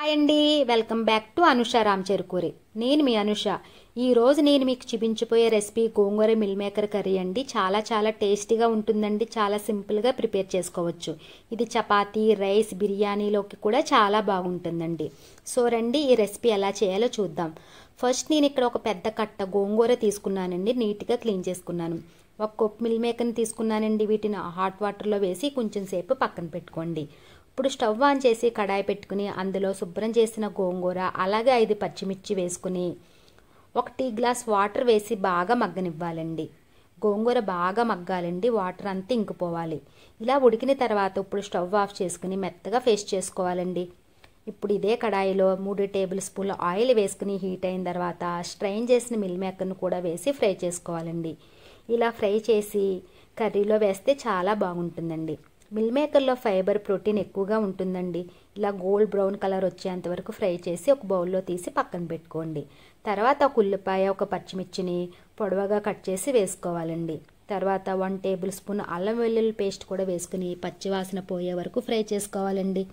Hi అండి, welcome back to Anusha Ram Cherukuri. నేను మీ అనుష. ఈరోజు నేను మీకు చూపించబోయే రెసిపీ గోంగూర మిల్ మేకర్ కర్రీ అండి. చాలా టేస్టీగా ఉంటుందండి. చాలా సింపుల్గా ప్రిపేర్ చేసుకోవచ్చు. ఇది చపాతీ, రైస్, బిర్యానీలోకి కూడా చాలా బాగుంటుందండి. సో రండి ఈ రెసిపీ ఎలా చేయాలో చూద్దాం. ఫస్ట్ నేను ఇక్కడ ఒక పెద్ద కట్ట గోంగూర తీసుకున్నానండి. నీట్గా క్లీన్ చేసుకున్నాను. ఒక కప్ మిల్ మేకర్ని తీసుకున్నానండి. వీటిని హాట్ వాటర్లో వేసి కొంచెం సేపు పక్కన పెట్టుకోండి. ఇప్పుడు స్టవ్ ఆన్ చేసి కడాయి పెట్టుకుని అందులో శుభ్రం చేసిన గోంగూర, అలాగే 5 పచ్చిమిర్చి వేసుకుని 1 టీ గ్లాస్ వాటర్ వేసి బాగా మగ్గనివ్వాలండి. గోంగూర బాగా మగ్గాలండి, వాటర్ అంతా ఇంకిపోవాలి. ఇలా ఉడికిన తర్వాత ఇప్పుడు స్టవ్ ఆఫ్ చేసుకుని మెత్తగా పేస్ట్ చేసుకోవాలండి. ఇప్పుడు ఇదే కడాయిలో 3 టేబుల్ స్పూన్ల ఆయిల్ వేసుకుని హీట్ అయిన తర్వాత స్ట్రైన్ చేసిన మిల్ మేకర్ను కూడా వేసి ఫ్రై చేసుకోవాలండి. ఇలా ఫ్రై చేసి కర్రీలో వేస్తే చాలా బాగుంటుందండి. మిల్ మేకర్లో ఫైబర్, ప్రోటీన్ ఎక్కువగా ఉంటుందండి. ఇలా గోల్డ్ బ్రౌన్ కలర్ వచ్చేంత వరకు ఫ్రై చేసి ఒక బౌల్లో తీసి పక్కన పెట్టుకోండి. తర్వాత ఒక ఉల్లిపాయ, ఒక పచ్చిమిర్చిని పొడవుగా కట్ చేసి వేసుకోవాలండి. తర్వాత 1 టేబుల్ స్పూన్ అల్లం వెల్లుల్లి పేస్ట్ కూడా వేసుకుని పచ్చివాసన పోయే వరకు ఫ్రై చేసుకోవాలండి.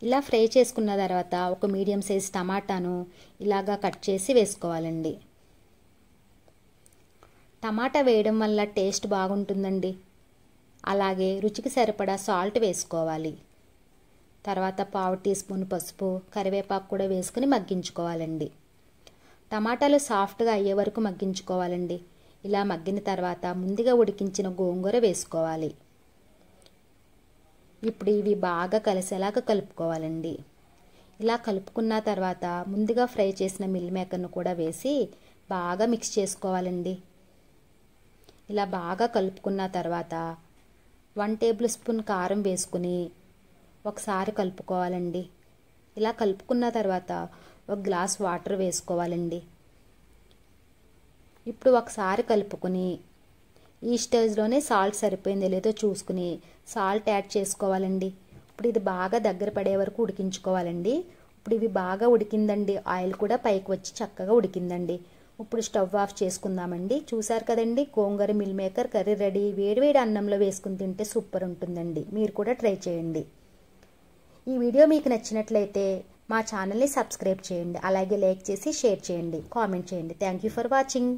ఇలా ఫ్రై చేసుకున్న తర్వాత ఒక మీడియం సైజ్ టమాటాను ఇలాగా కట్ చేసి వేసుకోవాలండి. టమాటా వేయడం వల్ల టేస్ట్ బాగుంటుందండి. అలాగే రుచికి సరిపడా సాల్ట్ వేసుకోవాలి. తర్వాత 1/2 టీ స్పూన్ పసుపు, కరివేపాకు కూడా వేసుకుని మగ్గించుకోవాలండి. టమాటాలు సాఫ్ట్గా అయ్యే వరకు మగ్గించుకోవాలండి. ఇలా మగ్గిన తర్వాత ముందుగా ఉడికించిన గోంగూర వేసుకోవాలి. ఇప్పుడు ఇవి బాగా కలిసేలాగా కలుపుకోవాలండి. ఇలా కలుపుకున్న తర్వాత ముందుగా ఫ్రై చేసిన మిల్ మేకర్ను కూడా వేసి బాగా మిక్స్ చేసుకోవాలండి. ఇలా బాగా కలుపుకున్న తర్వాత 1 టేబుల్ స్పూన్ కారం వేసుకుని ఒకసారి కలుపుకోవాలండి. ఇలా కలుపుకున్న తర్వాత 1 గ్లాస్ వాటర్ వేసుకోవాలండి. ఇప్పుడు ఒకసారి కలుపుకొని ఈ స్టేజ్లోనే సాల్ట్ సరిపోయిందో లేదో చూసుకుని సాల్ట్ యాడ్ చేసుకోవాలండి. ఇప్పుడు ఇది బాగా దగ్గర పడే వరకు ఉడికించుకోవాలండి. ఇప్పుడు ఇవి బాగా ఉడికిందండి. ఆయిల్ కూడా పైకి వచ్చి చక్కగా ఉడికిందండి. ఇప్పుడు స్టవ్ ఆఫ్ చేసుకుందామండి. చూసారు కదండి, గోంగూర మిల్ మేకర్ కర్రీ రెడీ. వేడివేడి అన్నంలో వేసుకుని తింటే సూపర్ ఉంటుందండి. మీరు కూడా ట్రై చేయండి. ఈ వీడియో మీకు నచ్చినట్లయితే మా ఛానల్ని సబ్స్క్రైబ్ చేయండి. అలాగే లైక్ చేసి షేర్ చేయండి, కామెంట్ చేయండి. Thank you for watching.